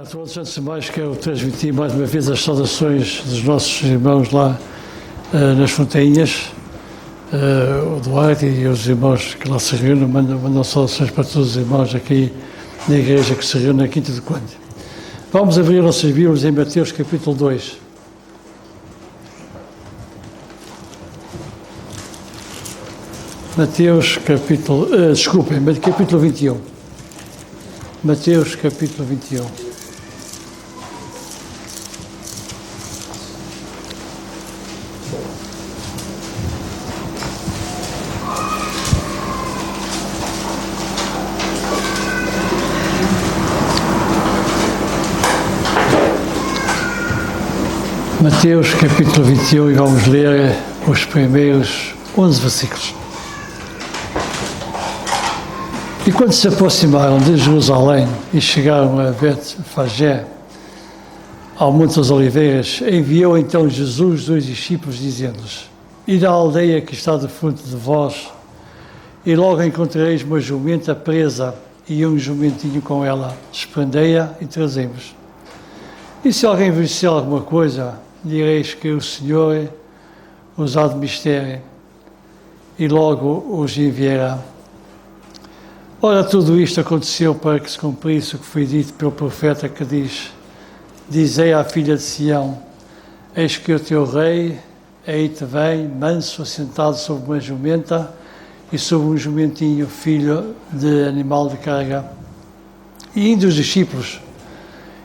A todos, antes de mais, quero transmitir mais uma vez as saudações dos nossos irmãos lá nas Fontainhas, o Duarte e os irmãos que lá se reúnem, mandam saudações para todos os irmãos aqui na igreja que se reúne na Quinta do Conde. Vamos abrir nossas Bíblias em Mateus capítulo 2. Mateus capítulo 21. Mateus capítulo 21. Mateus capítulo 21 e vamos ler os primeiros 11 versículos. E quando se aproximaram de Jerusalém e chegaram a Betfagé, ao Monte das Oliveiras, enviou então Jesus 2 discípulos, dizendo-lhes: Ide à aldeia que está defronte de vós, e logo encontrareis uma jumenta presa e um jumentinho com ela, desprendei-a e trazei-vos. E se alguém vos disser alguma coisa, direis que o Senhor os há de mistério, e logo os enviará. Ora, tudo isto aconteceu para que se cumprisse o que foi dito pelo profeta que diz: Dizei à filha de Sião, eis que o teu rei aí te vem, manso, assentado sobre uma jumenta e sobre um jumentinho, filho de animal de carga. E indo os discípulos,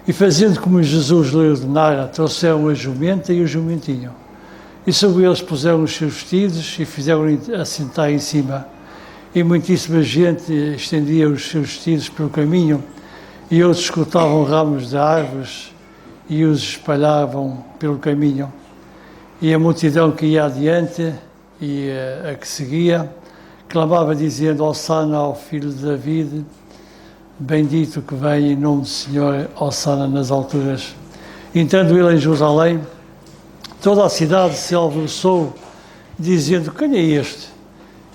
e fazendo como Jesus lhe ordenara, trouxeram a jumenta e o jumentinho. E sobre eles puseram os seus vestidos e fizeram-lhe assentar em cima. E muitíssima gente estendia os seus vestidos pelo caminho, e outros cortavam ramos de árvores e os espalhavam pelo caminho. E a multidão que ia adiante e a que seguia, clamava dizendo: Hosana ao filho de David, bendito que vem em nome do Senhor, Hosana nas alturas. Entrando ele em Jerusalém, toda a cidade se alvoroçou, dizendo: Quem é este?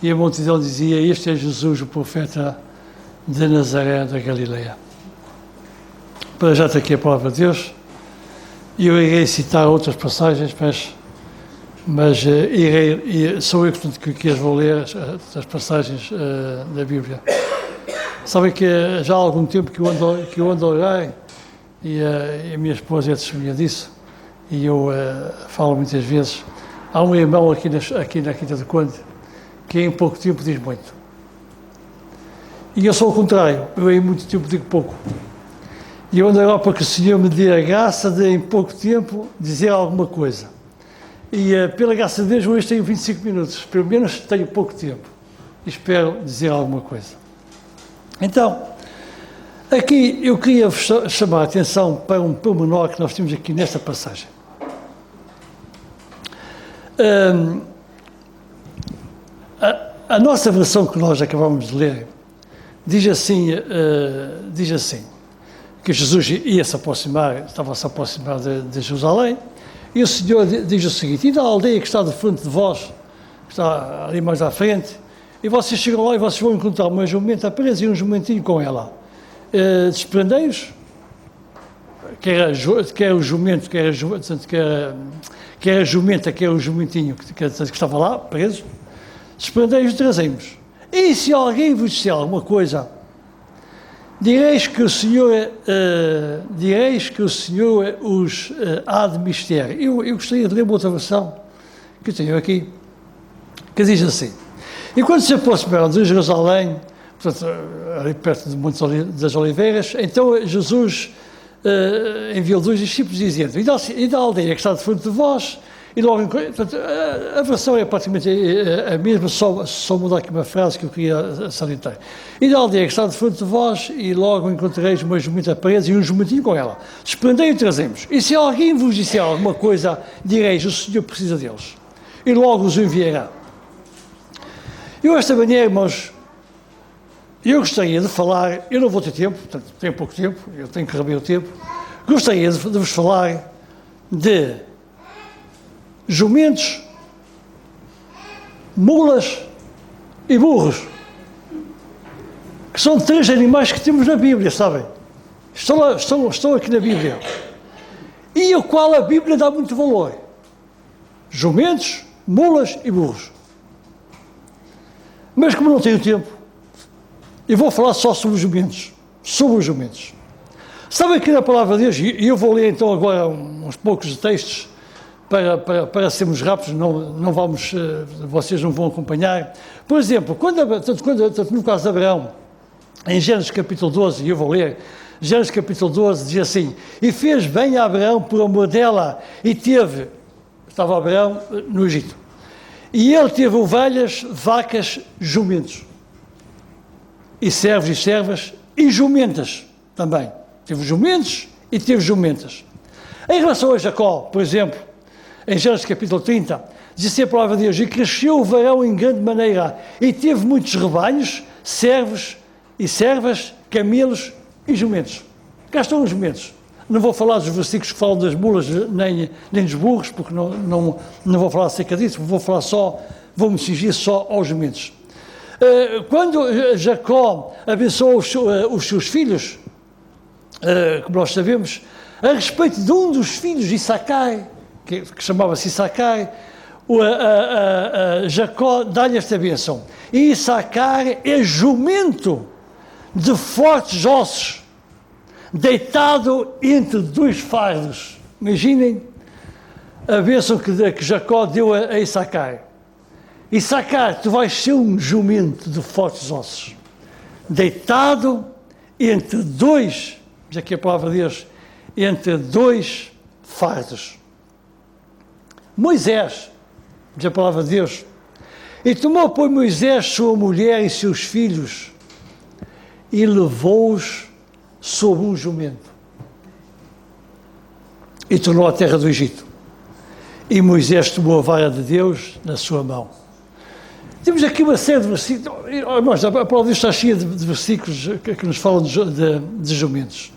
E a multidão dizia: Este é Jesus, o profeta de Nazaré da Galileia. Para já está aqui a palavra de Deus. E eu irei citar outras passagens, mas sou eu que as vou ler, as passagens da Bíblia. Sabem que já há algum tempo que eu ando a orar, e a minha esposa é testemunha disso, e eu falo muitas vezes. Há um irmão aqui na Quinta do Conde que em pouco tempo diz muito. E eu sou o contrário, eu em muito tempo digo pouco. E eu ando agora para que o Senhor me dê a graça de em pouco tempo dizer alguma coisa. E pela graça de Deus hoje tenho 25 minutos, pelo menos tenho pouco tempo. E espero dizer alguma coisa. Então, aqui eu queria chamar a atenção para um pormenor que nós temos aqui nesta passagem. A nossa versão que nós acabamos de ler diz assim, que Jesus estava a se aproximar de Jerusalém, e o Senhor diz o seguinte: Ide à aldeia que está de frente de vós, que está ali mais à frente, e vocês chegam lá e vocês vão encontrar uma jumenta presa e um jumentinho com ela. Desprendei-os, quer o jumento, quer a jumenta, quer o jumentinho que estava lá, preso, desprendei-os e trazemos. E se alguém vos disser alguma coisa, direis que o Senhor os há de mistério. Eu gostaria de ler uma outra versão que eu tenho aqui, que diz assim: E quando se aproximaram de Jerusalém, portanto, ali perto do Monte das Oliveiras, então Jesus enviou 2 discípulos dizendo: Ide à aldeia que está de frente de vós, e logo, portanto, a versão é praticamente a mesma, só mudar aqui uma frase que eu queria salientar. Ide à aldeia que está de frente de vós, e logo encontrareis uma jumenta presa e um jumentinho com ela. Desprendei e trazemos. E se alguém vos disser alguma coisa, direis: O Senhor precisa deles, e logo os enviará. Eu, esta manhã, irmãos, eu gostaria de falar, eu não vou ter tempo, portanto, tenho pouco tempo, eu tenho que rever o tempo, gostaria de vos falar de jumentos, mulas e burros, que são 3 animais que temos na Bíblia, sabem? estão aqui na Bíblia, e ao qual a Bíblia dá muito valor: jumentos, mulas e burros. Mas como não tenho tempo, eu vou falar só sobre os jumentos. Sobre os jumentos. Sabem que na palavra de Deus, e eu vou ler então agora uns poucos textos para sermos rápidos, não vamos, vocês não vão acompanhar. Por exemplo, tanto no caso de Abraão, em Gênesis capítulo 12, e eu vou ler, Gênesis capítulo 12 diz assim: e fez bem a Abraão por amor dela, e estava Abraão no Egito, e ele teve ovelhas, vacas, jumentos, e servos e servas, e jumentas também. Teve jumentos e teve jumentas. Em relação a Jacó, por exemplo, em Gênesis capítulo 30, diz assim a palavra de Deus: e cresceu o varão em grande maneira, e teve muitos rebanhos, servos e servas, camelos e jumentos. Cá estão os jumentos. Não vou falar dos versículos que falam das mulas nem dos burros, porque não vou falar acerca disso, vou-me cingir só aos jumentos. Quando Jacó abençoou os seus filhos, como nós sabemos, a respeito de um dos filhos de Issacar, que chamava-se Issacar, Jacó dá-lhe esta bênção: e Issacar é jumento de fortes ossos, deitado entre dois fardos. Imaginem a bênção que Jacó deu a Issacar. Issacar, tu vais ser um jumento de fortes ossos, deitado entre dois, diz aqui a palavra de Deus, entre dois fardos. Moisés, diz a palavra de Deus: e tomou, pois, Moisés sua mulher e seus filhos, e levou-os sobre um jumento, e tornou à terra do Egito. E Moisés tomou a vara de Deus na sua mão. Temos aqui uma série de versículos. A palavra de Deus está cheia de versículos que nos falam de jumentos.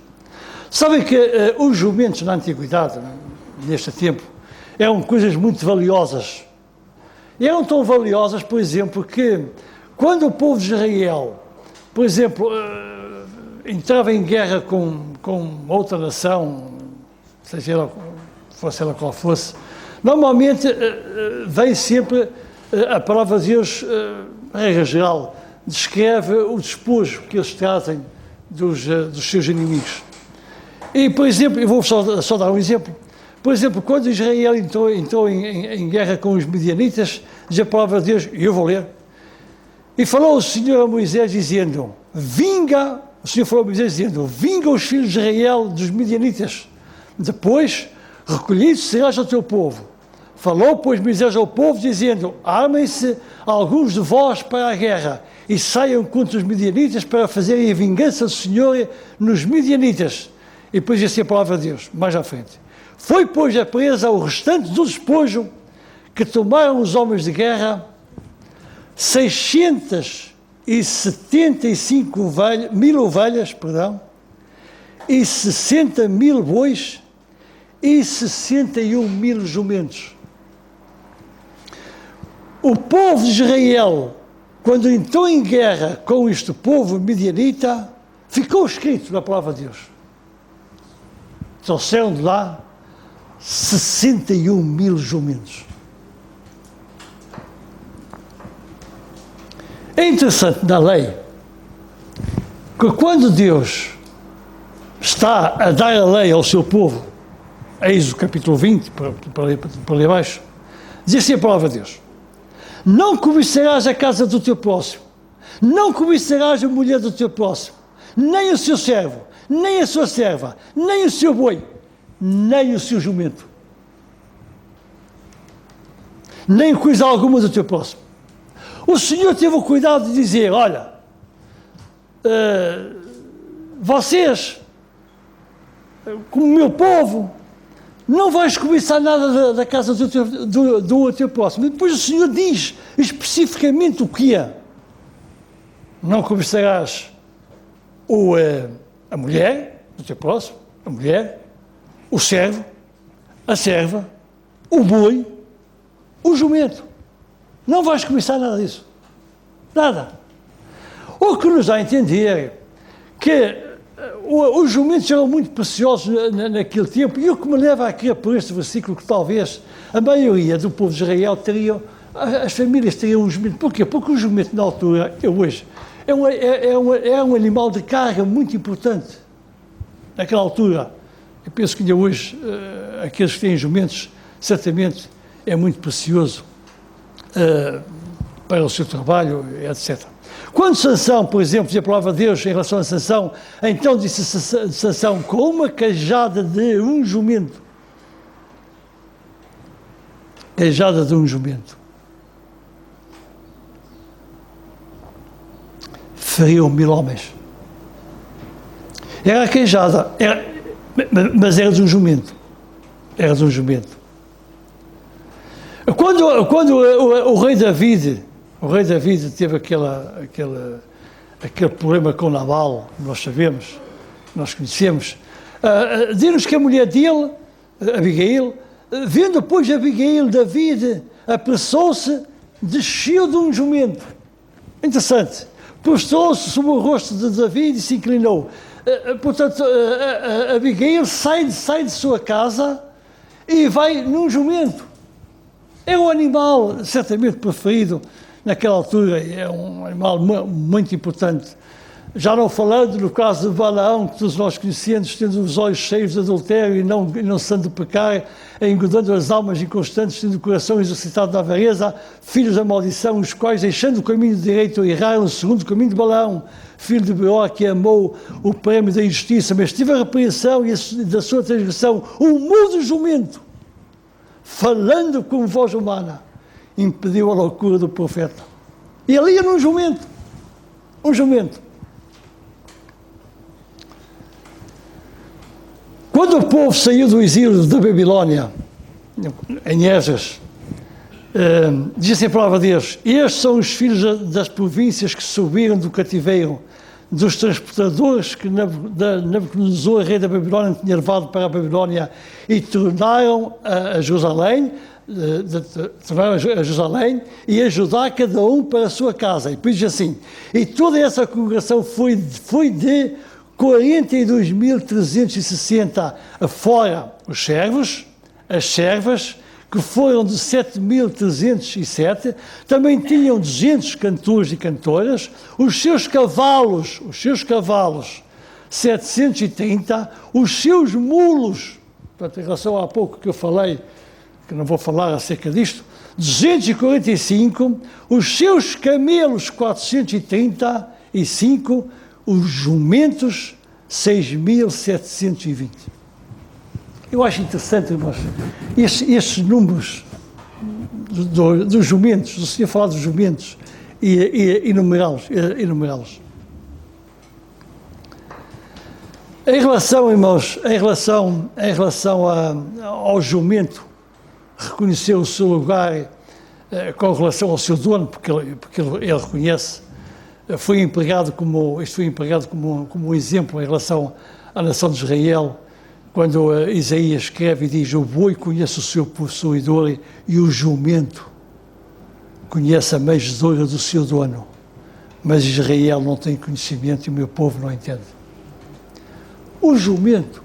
Sabem que os jumentos na antiguidade, neste tempo, eram coisas muito valiosas. E eram tão valiosas, por exemplo, que quando o povo de Israel, por exemplo, entrava em guerra com outra nação, seja ela, fosse ela qual fosse, normalmente vem sempre a palavra de Deus, regra geral, descreve o despojo que eles trazem dos seus inimigos. E, por exemplo, eu vou só dar um exemplo. Por exemplo, quando Israel entrou em guerra com os midianitas, diz a palavra de Deus, e eu vou ler: e falou o Senhor a Moisés dizendo: o Senhor falou a Moisés dizendo: vinga os filhos de Israel dos midianitas, depois recolhido serás ao teu povo. Falou, pois, Moisés ao povo dizendo: armem-se alguns de vós para a guerra, e saiam contra os midianitas para fazerem a vingança do Senhor nos midianitas. E depois diz assim a palavra de Deus, mais à frente: foi, pois, a presa o restante do despojo que tomaram os homens de guerra, 675 mil ovelhas, e 60 mil bois, e 61 mil jumentos. O povo de Israel, quando entrou em guerra com este povo midianita, ficou escrito na palavra de Deus: trouxeram de lá 61 mil jumentos. É interessante na lei que quando Deus está a dar a lei ao seu povo, Êxodo capítulo 20, para ler abaixo, diz assim a palavra de Deus: não cobiçarás a casa do teu próximo, não cobiçarás a mulher do teu próximo, nem o seu servo, nem a sua serva, nem o seu boi, nem o seu jumento, nem coisa alguma do teu próximo. O Senhor teve o cuidado de dizer: olha, vocês, como meu povo, não vais cobiçar nada da casa do teu próximo. E depois o Senhor diz especificamente o que é: não cobiçarás a mulher do teu próximo, a mulher, o servo, a serva, o boi, o jumento. Não vais cobiçar nada disso. Nada. O que nos dá a entender que os jumentos eram muito preciosos naquele tempo, e o que me leva a crer por este versículo que talvez a maioria do povo de Israel as famílias teriam um jumento. Porquê? Porque o jumento na altura, hoje, é um animal de carga muito importante. Naquela altura, eu penso que ainda hoje, aqueles que têm jumentos, certamente é muito precioso para o seu trabalho, etc. Quando Sansão, por exemplo, diz a palavra de Deus em relação a Sansão, então disse Sansão, com uma cajada de um jumento. Cajada de um jumento. Feriu 1000 homens. Era a queijada, mas era de um jumento. Era de um jumento. Quando o rei David teve aquele problema com Nabal, nós sabemos, nós conhecemos, diz-nos que a mulher dele, Abigail, vendo depois Abigail, David apressou-se, desceu de um jumento. Interessante. Postou-se sobre o rosto de David e se inclinou. Portanto, Abigail sai de sua casa e vai num jumento. É um animal certamente preferido naquela altura, é um animal muito importante. Já não falando no caso de Balaão, que todos nós conhecemos, tendo os olhos cheios de adultério e não sendo de pecar, engodando as almas inconstantes, tendo o coração exercitado na avareza, filhos da maldição, os quais, deixando o caminho direito, erraram segundo o caminho de Balaão, filho de Beor, que amou o prémio da injustiça, mas tive a repreensão e da sua transgressão, um mudo jumento, falando com voz humana, impediu a loucura do profeta. E ali era um jumento. Quando o povo saiu do exílio da Babilônia, em Esdras, diz assim a palavra de Deus, estes são os filhos das províncias que subiram do cativeiro, dos transportadores que Nabucodonosor, rei da Babilônia, tinha levado para a Babilônia e tornaram a Jerusalém, e a Judá, cada um para a sua casa. E depois diz assim, e toda essa congregação foi de 42.360, fora os servos, as servas, que foram de 7.307, também tinham 200 cantores e cantoras, os seus cavalos, 730, os seus mulos, portanto, em relação a pouco que eu falei, que não vou falar acerca disto, 245, os seus camelos, 435, os jumentos, 6.720. Eu acho interessante, irmãos, estes números dos jumentos, o Senhor falar dos jumentos e enumerá-los. Em relação, irmãos, ao jumento, reconheceu o seu lugar com relação ao seu dono, porque ele reconhece. Isto foi empregado como um exemplo em relação à nação de Israel, quando Isaías escreve e diz, o boi conhece o seu possuidor e o jumento conhece a manjedoura do seu dono, mas Israel não tem conhecimento e o meu povo não entende. O jumento,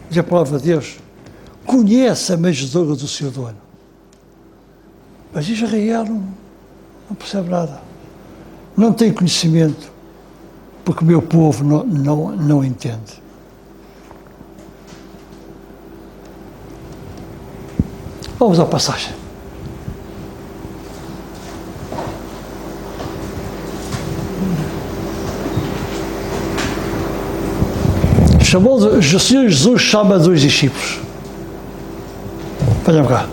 diz a palavra de Deus, conhece a manjedoura do seu dono, mas Israel não percebe nada. Não tem conhecimento, porque o meu povo não entende. Vamos à passagem. Jesus chama 2 discípulos. Venham cá.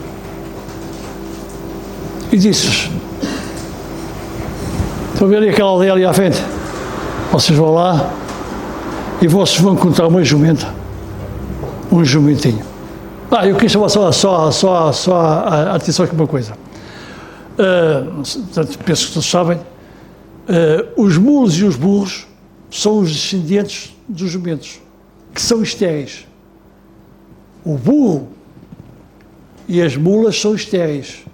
E disse-lhes, estão a ver ali aquela aldeia ali à frente? Vocês vão lá e vocês vão encontrar uma jumenta. Um jumentinho. Eu queria chamar só a atenção aqui uma coisa. Penso que todos sabem. Os mulos e os burros são os descendentes dos jumentos, que são estéreis. O burro e as mulas são estéreis.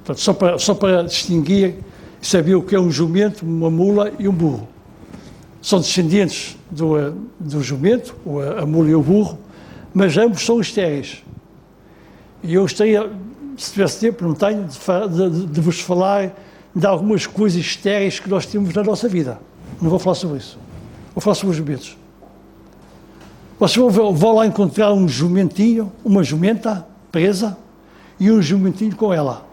Portanto, só para distinguir, saber o que é um jumento, uma mula e um burro. são descendentes do jumento, a mula e o burro, mas ambos são estéreis. E eu gostaria, se tivesse tempo, não tenho, de vos falar de algumas coisas estéreis que nós temos na nossa vida. Não vou falar sobre isso. Vou falar sobre os jumentos. Vocês vão lá encontrar um jumentinho, uma jumenta presa e um jumentinho com ela.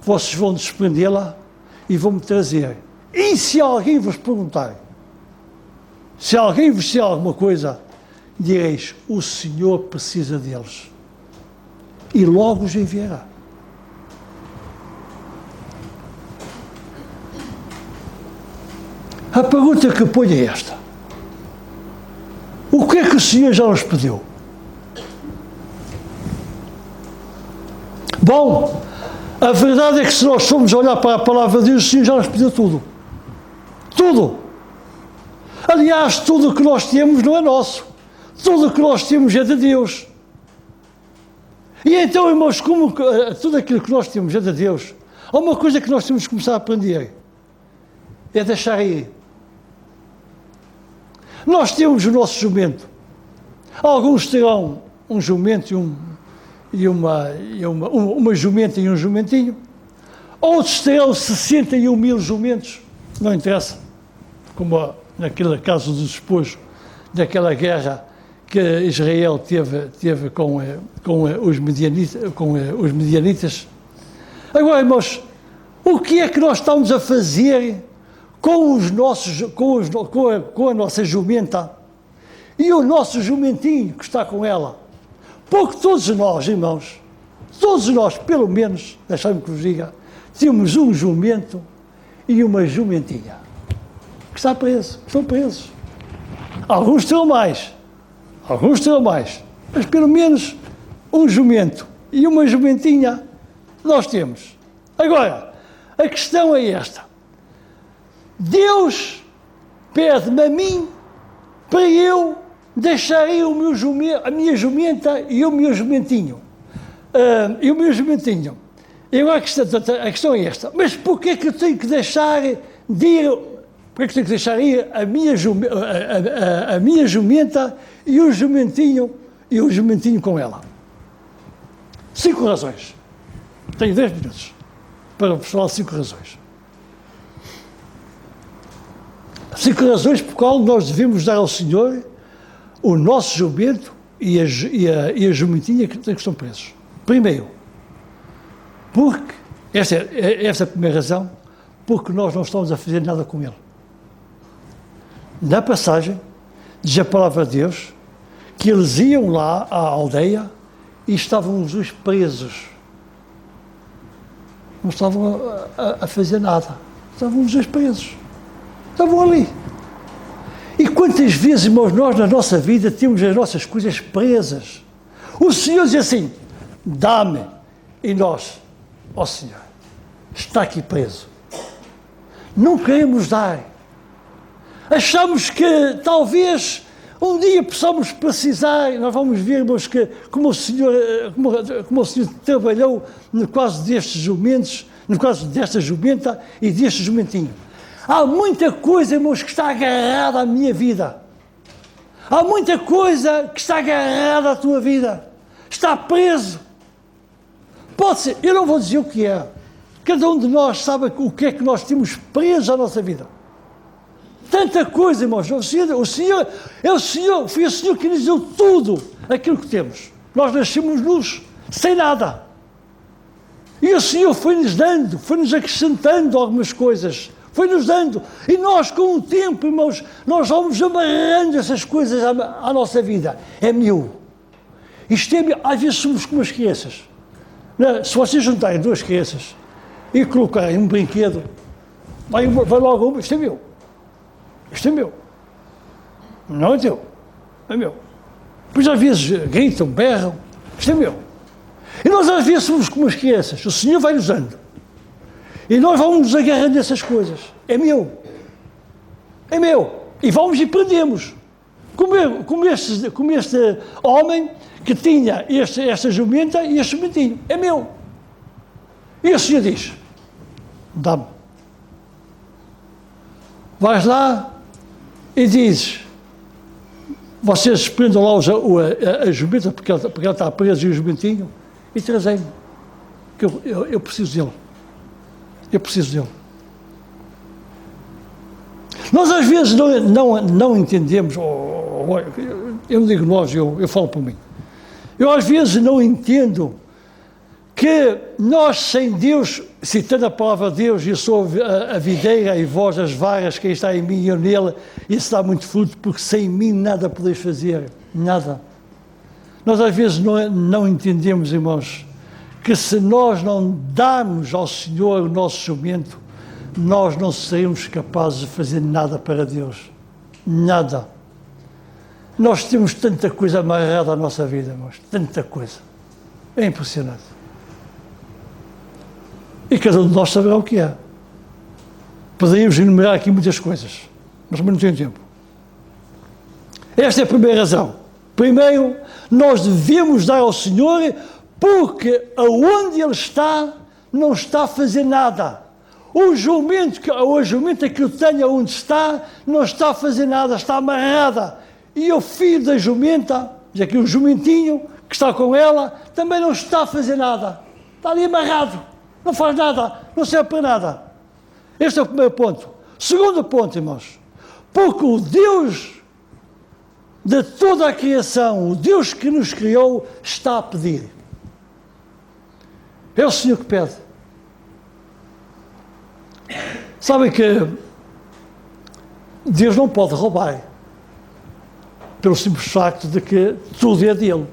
Vocês vão desprendê-la e vão-me trazer. E se alguém vos perguntar, se alguém vos disser alguma coisa, direis, o Senhor precisa deles. E logo os enviará. A pergunta que ponho é esta. O que é que o Senhor já nos pediu? Bom, a verdade é que se nós formos olhar para a palavra de Deus, o Senhor já nos pediu tudo. Tudo. Aliás, tudo o que nós temos não é nosso. Tudo o que nós temos é de Deus. E então, irmãos, como tudo aquilo que nós temos é de Deus, há uma coisa que nós temos que começar a aprender. É deixar ir. Nós temos o nosso jumento. Alguns terão um jumento uma jumenta e um jumentinho. Outros terão 61.000 jumentos. Não interessa. Como naquele caso do despojo, daquela guerra que Israel teve com os medianitas. Agora, irmãos, o que é que nós estamos a fazer com a nossa jumenta e o nosso jumentinho que está com ela? Porque todos nós, irmãos, todos nós, pelo menos, deixa-me que vos diga, temos um jumento e uma jumentinha que estão presos. Alguns terão mais, mas pelo menos um jumento e uma jumentinha nós temos. Agora, a questão é esta. Deus pede-me a mim para eu deixar ir a minha jumenta e o meu jumentinho. E agora a questão é esta. Mas porquê é que eu tenho que deixar de ir? Porquê é que tenho que deixar ir a minha jumenta e o jumentinho com ela? 5 razões. Tenho 10 minutos para vos falar 5 razões. 5 razões por qual nós devemos dar ao Senhor o nosso jumento e a jumentinha que estão presos. Primeiro, porque, esta é a primeira razão, porque nós não estamos a fazer nada com ele. Na passagem, diz a palavra de Deus, que eles iam lá à aldeia e estavam os dois presos. Não estavam a fazer nada. Estavam os dois presos. Estavam ali. E quantas vezes, irmãos, nós na nossa vida temos as nossas coisas presas? O Senhor diz assim, dá-me. E nós, ó Senhor, está aqui preso. Não queremos dar. Achamos que talvez um dia possamos precisar, nós vamos ver, irmãos, que como o Senhor trabalhou no caso destes jumentos, no caso desta jumenta e deste jumentinho. Há muita coisa, irmãos, que está agarrada à minha vida. Há muita coisa que está agarrada à tua vida. Está preso. Pode ser, eu não vou dizer o que é. Cada um de nós sabe o que é que nós temos preso à nossa vida. Tanta coisa, irmãos. Foi o Senhor que nos deu tudo aquilo que temos. Nós nascemos nus, sem nada. E o Senhor foi-nos dando, foi-nos acrescentando algumas coisas. Foi-nos dando. E nós, com o tempo, irmãos, nós vamos amarrando essas coisas à nossa vida. É meu. Isto é meu. Às vezes somos como as crianças. Se vocês juntarem 2 crianças e colocarem um brinquedo, vai logo uma, isto é meu. Isto é meu. Não é teu. É meu. Depois às vezes gritam, berram. Isto é meu. E nós às vezes somos como as crianças. O Senhor vai nos dando. E nós vamos nos agarrando essas coisas. É meu. É meu. E vamos e prendemos. Como este homem que tinha esta jumenta e este jumentinho. É meu. E o Senhor diz, dá-me. Vais lá e diz, vocês prendam lá a jumenta, porque ela está presa e o jumentinho, e trazem-me, que eu preciso dele. Eu preciso dele. Nós às vezes não entendemos, eu não digo nós, eu falo por mim. Eu às vezes não entendo que nós sem Deus, citando a palavra de Deus, eu sou a videira e vós as varas, quem está em mim e eu nele, isso dá muito fruto, porque sem mim nada podeis fazer, nada. Nós às vezes não entendemos, irmãos, que se nós não darmos ao Senhor o nosso jumento, nós não seremos capazes de fazer nada para Deus. Nada. Nós temos tanta coisa amarrada à nossa vida, irmãos, tanta coisa. É impressionante. E cada um de nós saberá o que é. Poderíamos enumerar aqui muitas coisas, mas não tenho tempo. Esta é a primeira razão. Primeiro, nós devemos dar ao Senhor, porque aonde Ele está, não está a fazer nada. O jumento ou a jumenta que eu tenho onde está, não está a fazer nada, está amarrada. E o filho da jumenta, já que o jumentinho que está com ela, também não está a fazer nada. Está ali amarrado, não faz nada, não serve para nada. Este é o primeiro ponto. Segundo ponto, irmãos, porque o Deus de toda a criação, o Deus que nos criou, está a pedir. É o Senhor que pede. Sabem que Deus não pode roubar, pelo simples facto de que tudo é dele.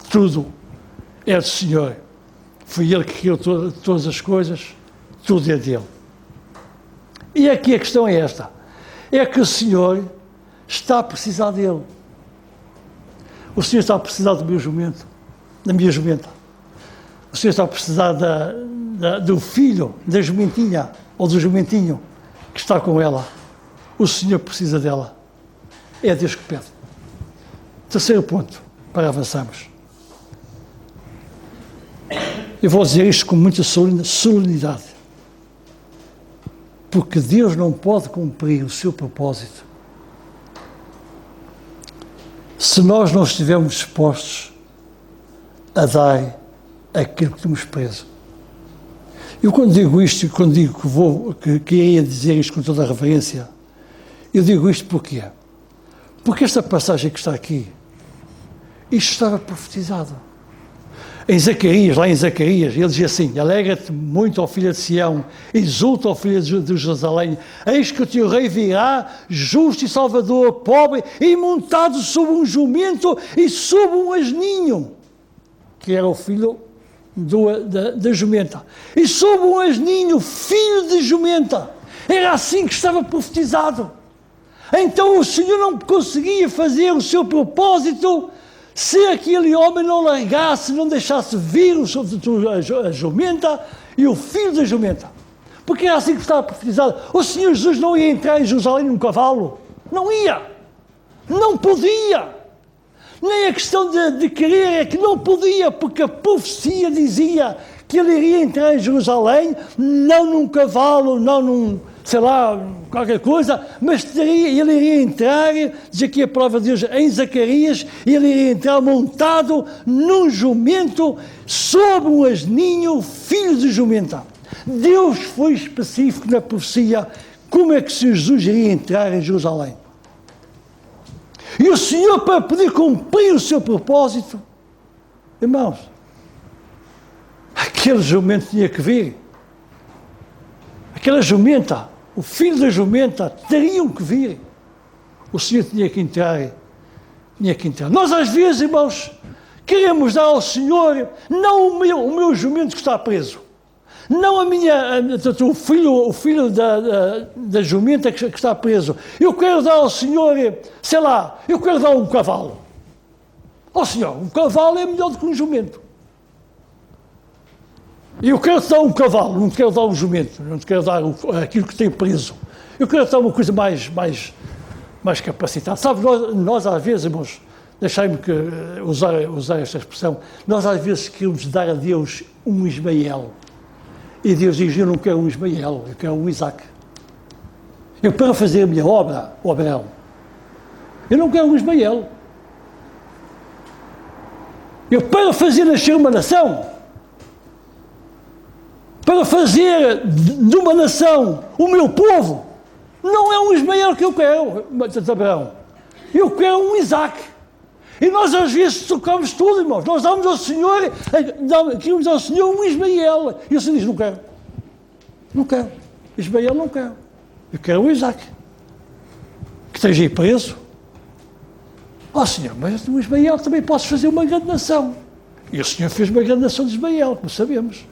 Tudo é do Senhor. Foi Ele que criou todas as coisas, tudo é dele. E aqui a questão é esta, é que o Senhor está a precisar dele. O Senhor está a precisar do meu jumento, da minha jumenta. O Senhor está a precisar do filho, da jumentinha, ou do jumentinho, que está com ela. O Senhor precisa dela. É Deus que pede. Terceiro ponto, para avançarmos. Eu vou dizer isto com muita solenidade. Porque Deus não pode cumprir o seu propósito se nós não estivermos dispostos a dar aquilo que temos preso. Eu quando digo isto, quando digo que ia dizer isto com toda a reverência, eu digo isto porquê? Porque esta passagem que está aqui, isto estava profetizado. Em Zacarias, lá em Zacarias, ele dizia assim, alegra-te muito, ó filha de Sião, exulta, ó filha de Jerusalém, eis que o teu rei virá, justo e salvador, pobre, e montado sobre um jumento e sobre um asninho, que era o filho da jumenta. E sobre um asninho, filho de jumenta. Era assim que estava profetizado. Então o Senhor não conseguia fazer o seu propósito se aquele homem não largasse, não deixasse vir a jumenta e o filho da jumenta. Porque era assim que estava profetizado. O Senhor Jesus não ia entrar em Jerusalém num cavalo. Não ia. Não podia. Nem a questão de querer, é que não podia, porque a profecia dizia que ele iria entrar em Jerusalém, não num cavalo, não num, sei lá, qualquer coisa, mas ele iria entrar, diz aqui a palavra de Deus em Zacarias, ele iria entrar montado num jumento, sobre um asninho, filho de jumenta. Deus foi específico na profecia, como é que Jesus iria entrar em Jerusalém. E o Senhor, para poder cumprir o seu propósito, irmãos, aquele jumento tinha que vir. Aquela jumenta, o filho da jumenta, teriam que vir. O Senhor tinha que entrar. Nós, às vezes, irmãos, queremos dar ao Senhor, não o meu jumento que está preso, não o filho da jumenta que está preso. Eu quero dar ao Senhor, sei lá, eu quero dar um cavalo. Ó Senhor, um cavalo é melhor do que um jumento. Eu quero te dar um cavalo, não te quero dar um jumento, não te quero dar aquilo que tem preso. Eu quero te dar uma coisa mais capacitada. Sabe, nós às vezes, irmãos, deixai-me usar esta expressão, nós às vezes queremos dar a Deus um Ismael. E Deus diz, eu não quero um Ismael, eu quero um Isaac. Eu, para fazer a minha obra, o Abraão, eu não quero um Ismael. Eu, para fazer nascer uma nação, para fazer de uma nação o meu povo, não é um Ismael que eu quero, Abraão. Eu quero um Isaac. E nós às vezes tocamos tudo, irmãos. Nós damos ao Senhor, queremos ao Senhor um Ismael. E o Senhor diz, não quero. Não quero. Ismael não quero. Eu quero um Isaac. Que esteja aí preso. Senhor, mas o Ismael também posso fazer uma grande nação. E o Senhor fez uma grande nação de Ismael, como sabemos.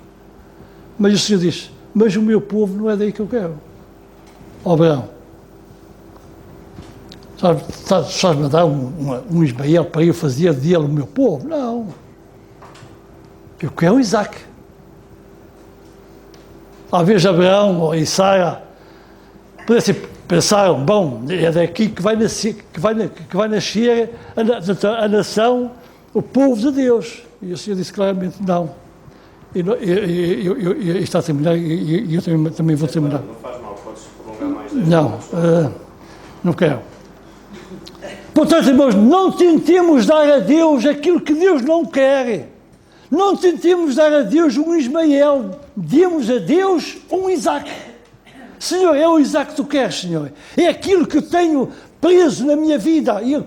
Mas o Senhor diz, mas o meu povo não é daí que eu quero. Abraão, sabes-me dar um Ismael para eu fazer dele o meu povo? Não. Eu quero Isaac. Talvez Abraão e Sara pensaram, bom, é daqui que vai nascer a nação, o povo de Deus. E o Senhor disse claramente, não. Está a terminar, e eu também vou terminar. Não faz mal, podes prolongar mais 10 Não, não quero. Portanto, irmãos, não tentemos dar a Deus aquilo que Deus não quer. Não tentemos dar a Deus um Ismael. Demos a Deus um Isaac. Senhor, é o Isaac que tu queres, Senhor. É aquilo que eu tenho preso na minha vida. Eu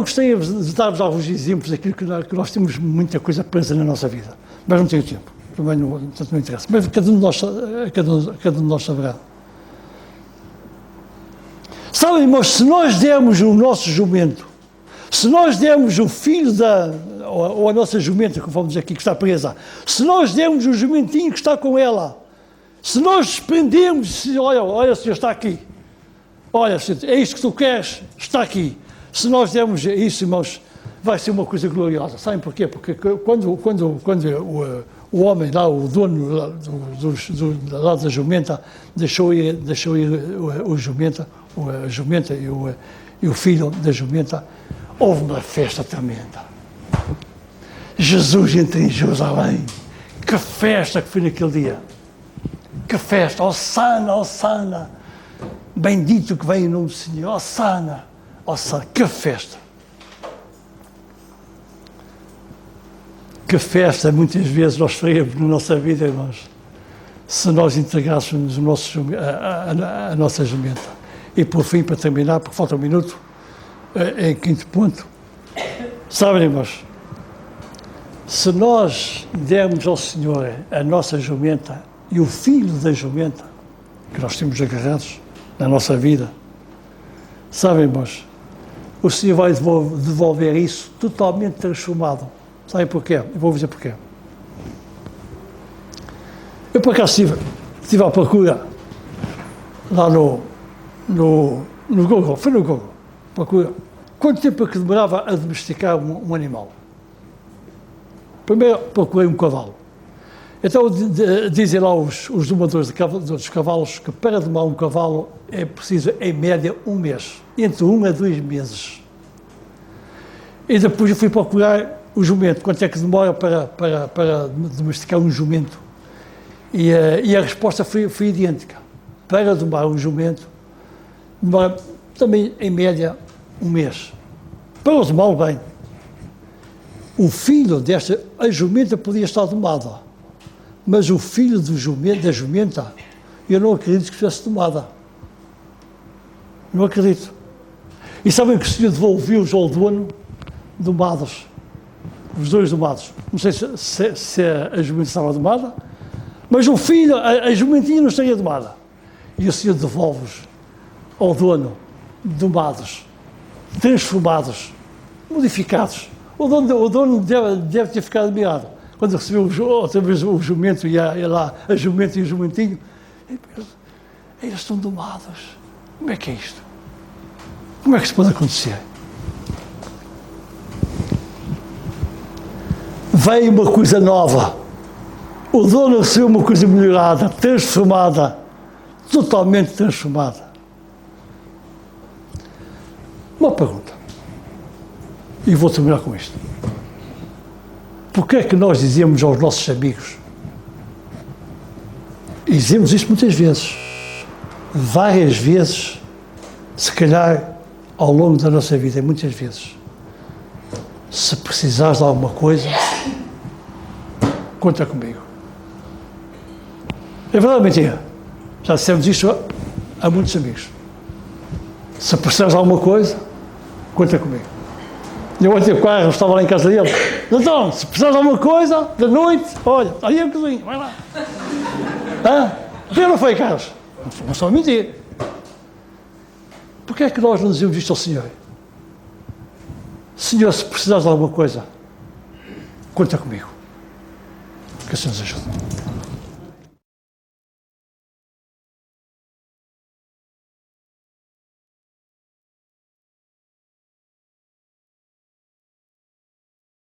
gostaria de dar-vos alguns exemplos daquilo que nós temos muita coisa presa na nossa vida. Mas não tenho tempo. Também não interessa. Mas cada um de nós saberá. Sabem, irmãos, se nós dermos o nosso jumento, se nós dermos o filho ou a nossa jumenta, como vamos dizer aqui, que está presa, se nós dermos o jumentinho que está com ela, se nós desprendermos, olha, Senhor, está aqui, olha, Senhor, é isto que tu queres, está aqui. Se nós dermos isso, irmãos, vai ser uma coisa gloriosa. Sabem porquê? Porque quando o homem lá, o dono lá da jumenta, deixou ir a jumenta e o filho da jumenta, houve uma festa tremenda. Jesus entra em Jerusalém. Que festa que foi naquele dia. Que festa. Hosana, Hosana. Bendito que vem em nome do Senhor. Hosana, Hosana. Que festa. Que festa muitas vezes nós faríamos na nossa vida, irmãos, se nós entregássemos a nossa jumenta. E por fim, para terminar, porque falta um minuto, em quinto ponto, sabem, irmãos, se nós dermos ao Senhor a nossa jumenta e o filho da jumenta, que nós temos agarrados na nossa vida, sabem, irmãos, o Senhor vai devolver isso totalmente transformado. Sabem porquê? Eu vou dizer porquê. Eu, por acaso, estive à procura lá no Google, foi no Google, procura quanto tempo é que demorava a domesticar um animal. Primeiro procurei um cavalo. Então dizem lá os domadores dos cavalos que para domar um cavalo é preciso, em média, 1 mês, entre 1 a 2 meses. E depois eu fui procurar o jumento, quanto é que demora para domesticar um jumento. E a resposta foi idêntica. Para domar um jumento, demora também, em média, 1 mês. Para domá-lo bem. O filho a jumenta podia estar domada, mas o filho da jumenta, eu não acredito que estivesse domada. Não acredito. E sabem que o Senhor devolveu-os ao dono domados. Os dois domados. Não sei se a jumenta estava domada, mas o filho, a jumentinha não estaria domada. E o Senhor devolve-os ao dono, domados, transformados, modificados. O dono deve ter ficado admirado. Quando recebeu outra vez o jumento e lá a jumenta e o jumentinho, eles estão domados. Como é que é isto? Como é que isso pode acontecer? Veio uma coisa nova. O dono recebeu uma coisa melhorada, transformada, totalmente transformada. Uma pergunta. E vou terminar com isto. Porquê é que nós dizemos aos nossos amigos, e dizemos isto muitas vezes, várias vezes, se calhar ao longo da nossa vida, muitas vezes. Se precisares de alguma coisa, conta comigo. É verdade ou mentira? Já dissemos isto a muitos amigos. Se precisares de alguma coisa, conta comigo. Eu ontem o carro, estava lá em casa dele. Então, se precisares de alguma coisa, de noite, olha, ali é a cozinha, vai lá. Não foi, Carlos? Não estou a mentir. Porquê é que nós não dizemos isto ao Senhor? Senhor, se precisares de alguma coisa, conta comigo. Que o Senhor nos ajude.